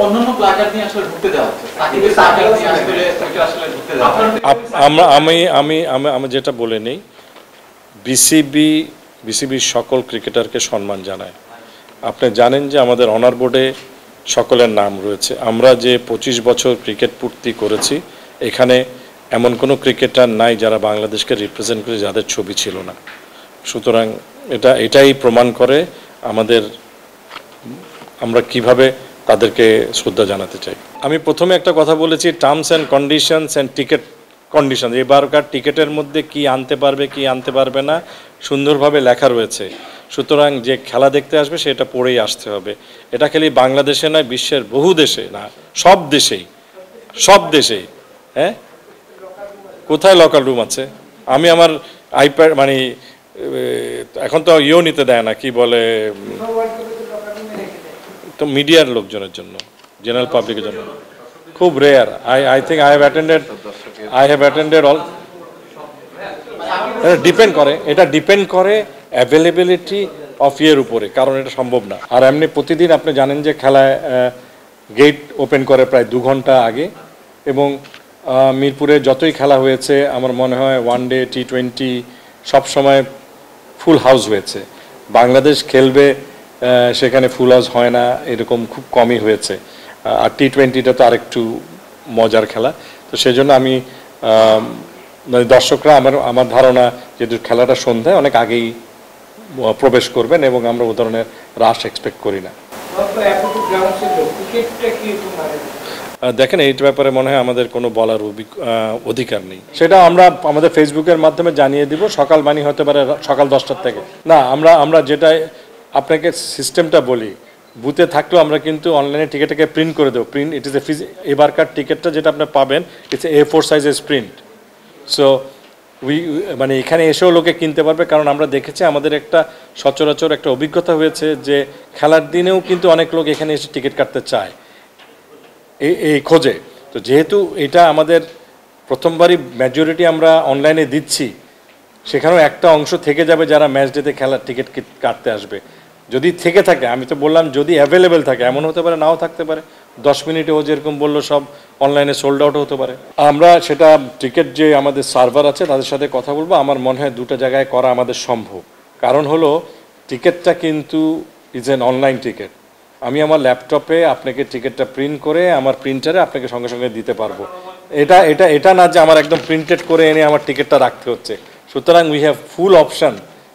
অন্যান্য প্লাকার নিয়ে আসলে ঢুকতে দেওয়া হচ্ছে, আমি যেটা বলে নেই, বিসিবির সকল ক্রিকেটারকে সম্মান জানায়। আপনি জানেন যে আমাদের অনার বোর্ডে সকলের নাম রয়েছে। আমরা যে 25 বছর ক্রিকেট পূর্তি করেছি, এখানে এমন কোনো ক্রিকেটার নাই যারা বাংলাদেশকে রিপ্রেজেন্ট করে যাদের ছবি ছিল না। সুতরাং এটাই প্রমাণ করে আমরা কিভাবে তাদেরকে শ্রদ্ধা জানাতে চাই। আমি প্রথমে একটা কথা বলেছি, terms and conditions and ticket condition, এবারকার টিকিটের মধ্যে কি আনতে পারবে কি আনতে পারবে না সুন্দরভাবে লেখা রয়েছে। সুতরাং যে খেলা দেখতে আসবে সেটা পড়েই আসতে হবে। এটা খালি বাংলাদেশে নয়, বিশ্বের বহু দেশে, না সব দেশেই হ্যাঁ। কোথায় লকার রুম আছে? আমি আমার আইপ্যাড এখন তো নিতে দেয় না, কি বলে, তো মিডিয়ার লোকজনের জন্য, জেনারেল পাবলিকের জন্য খুব rare. I think I have attended all. এটা ডিপেন্ড করে অ্যাভেলেবিলিটি অফ উপরে, কারণ এটা সম্ভব না। আর এমনি প্রতিদিন আপনি জানেন যে খেলায় গেট ওপেন করে প্রায় 2 ঘন্টা আগে, এবং মিরপুরে যতই খেলা হয়েছে আমার মনে হয় ওয়ানডে T20 সবসময় ফুল হাউস হয়েছে। বাংলাদেশ খেলবে সেখানে ফুল হাউস হয় না, এরকম খুব কমই হয়েছে। আর T20টা তো আরেকটু মজার খেলা, তো সেই জন্য আমি দর্শকরা আমার ধারণা যেহেতু খেলাটা সন্ধ্যায় অনেক আগেই প্রবেশ করবেন, এবং আমরা ও ধরনের রাশ এক্সপেক্ট করি না। দেখেন, এই ব্যাপারে মনে হয় আমাদের কোনো বলার অধিকার নেই। সেটা আমরা আমাদের ফেসবুকের মাধ্যমে জানিয়ে দিব। সকাল হতে পারে সকাল 10টার থেকে না। আমরা যেটা আপনাকে সিস্টেমটা বলি, বুথে থাকলেও আমরা কিন্তু অনলাইনে টিকিটটাকে প্রিন্ট করে দেবো। ইট ইজ এবারকার টিকিটটা যেটা আপনি পাবেন, ইটস A4 সাইজের প্রিন্ট। সো এখানে এসেও লোকে কিনতে পারবে, কারণ আমরা দেখেছি আমাদের একটা সচরাচর একটা অভিজ্ঞতা হয়েছে যে খেলার দিনেও কিন্তু অনেক লোক এখানে এসে টিকিট কাটতে চায় এই খোঁজে। তো যেহেতু এটা আমাদের প্রথমবারই মেজরিটি আমরা অনলাইনে দিচ্ছি, সেখানেও একটা অংশ থেকে যাবে যারা ম্যাচ ডেতে খেলার টিকিট কাটতে আসবে। যদি থেকে থাকে, আমি তো বললাম যদি অ্যাভেলেবেল থাকে, এমন হতে পারে নাও থাকতে পারে, 10 মিনিটে ও যেরকম বললো সব অনলাইনে সোল্ড আউট হতে পারে। আমরা সেটা টিকিট যে আমাদের সার্ভার আছে তাদের সাথে কথা বলবো। আমার মনে হয় 2টা জায়গায় করা আমাদের সম্ভব। কারণ হলো টিকিটটা কিন্তু ইজ অ্যান অনলাইন টিকিট। আমি আমার ল্যাপটপে আপনাকে টিকিটটা প্রিন্ট করে আমার প্রিন্টারে আপনাকে সঙ্গে সঙ্গে দিতে পারবো। এটা না যে আমার একদম প্রিন্টেড করে এনে আমার টিকিটটা রাখতে হচ্ছে। সুতরাং উই হ্যাভ ফুল অপশান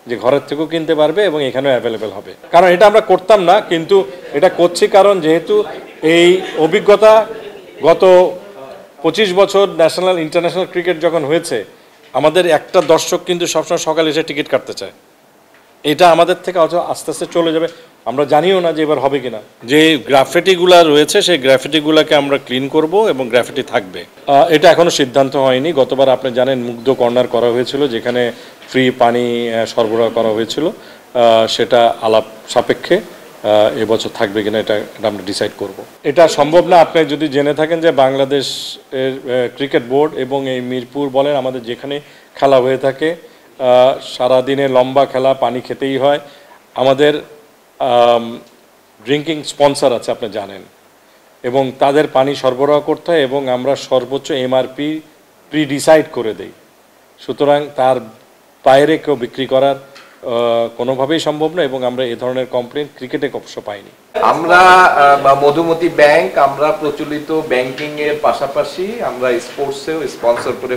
যে ঘরের থেকেও কিনতে পারবে এবং এখানেও অ্যাভেলেবেল হবে। কারণ এটা আমরা করতাম না, কিন্তু এটা করছি কারণ যেহেতু এই অভিজ্ঞতা গত 25 বছর ন্যাশনাল ইন্টারন্যাশনাল ক্রিকেট যখন হয়েছে, আমাদের একটা দর্শক কিন্তু সবসময় সকালে এসে টিকিট কাটতে চায়। এটা আমাদের থেকে আস্তে আস্তে চলে যাবে। আমরা জানিও না যে এবার হবে কিনা। যে গ্রাফিটিগুলো রয়েছে সেই গ্রাফিটিগুলোকে আমরা ক্লিন করব এবং গ্রাফিটি থাকবে। এটা এখনও সিদ্ধান্ত হয়নি। গতবার আপনি জানেন মুগ্ধ কর্নার করা হয়েছিল, যেখানে ফ্রি পানি সরবরাহ করা হয়েছিল। সেটা আলাপ সাপেক্ষে এবছর থাকবে কিনা এটা আমরা ডিসাইড করব। এটা সম্ভব না। আপনি যদি জেনে থাকেন যে বাংলাদেশ ক্রিকেট বোর্ড এবং এই মিরপুর বলেন, আমাদের যেখানে খেলা হয়ে থাকে, সারাদিনে লম্বা খেলা, পানি খেতেই হয়। আমাদের ড্রিঙ্কিং স্পন্সর আছে আপনি জানেন, এবং তাদের পানি সরবরাহ করতে হয়, এবং আমরা সর্বোচ্চ MRP ডিসাইড করে দেই। সুতরাং তার বাইরে কেউ বিক্রি করার কোনোভাবেই সম্ভব না, এবং আমরা এ ধরনের কমপ্লেন ক্রিকেটে অবশ্য পাইনি। আমরা মধুমতি ব্যাংক, আমরা প্রচলিত ব্যাংকিং এর পাশাপাশি আমরা স্পোর্টসেও স্পন্সর করে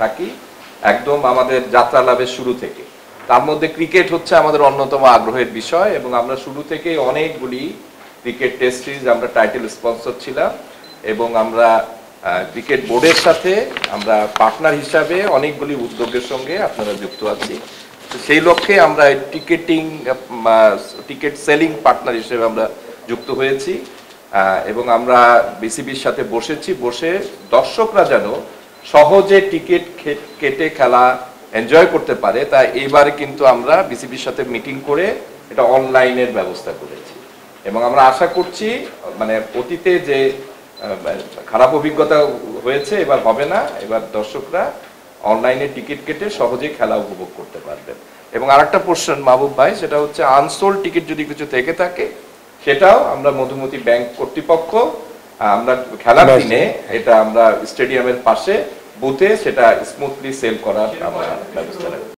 থাকি একদম আমাদের যাত্রা লাভের শুরু থেকে। তার মধ্যে ক্রিকেট হচ্ছে আমাদের অন্যতম আগ্রহের বিষয়, এবং আমরা শুরু থেকে অনেকগুলি ক্রিকেট টেস্ট সিরিজ আমরা টাইটেল স্পন্সর ছিলাম, এবং আমরা ক্রিকেট বোর্ডের সাথে আমরা পার্টনার হিসাবে অনেকগুলি উদ্যোগের সঙ্গে আপনারা যুক্ত আছি। সেই লক্ষ্যে আমরা টিকিট সেলিং পার্টনার হিসেবে আমরা যুক্ত হয়েছি, এবং আমরা বিসিবির সাথে বসে দর্শকরা যেন সহজে টিকিট কেটে খেলা এনজয় করতে পারে, তাই এইবারে কিন্তু আমরা বিসিবির সাথে মিটিং করে এটা অনলাইনের ব্যবস্থা করেছি। এবং আমরা আশা করছি অতীতে যে খারাপ অভিজ্ঞতা হয়েছে এবার হবে না। এবার দর্শকরা অনলাইনে টিকিট কেটে সহজে খেলা উপভোগ করতে পারবেন। এবং আরেকটা প্রশ্ন মাহবুব ভাই, সেটা হচ্ছে আনসোল্ড টিকিট যদি কিছু থেকে থাকে সেটাও আমরা মধুমতি ব্যাংক কর্তৃপক্ষ আমরা খেলার দিনে এটা আমরা স্টেডিয়ামের পাশে বুথে সেটা স্মুথলি সেল করার আমরা ব্যবস্থা রাখবো।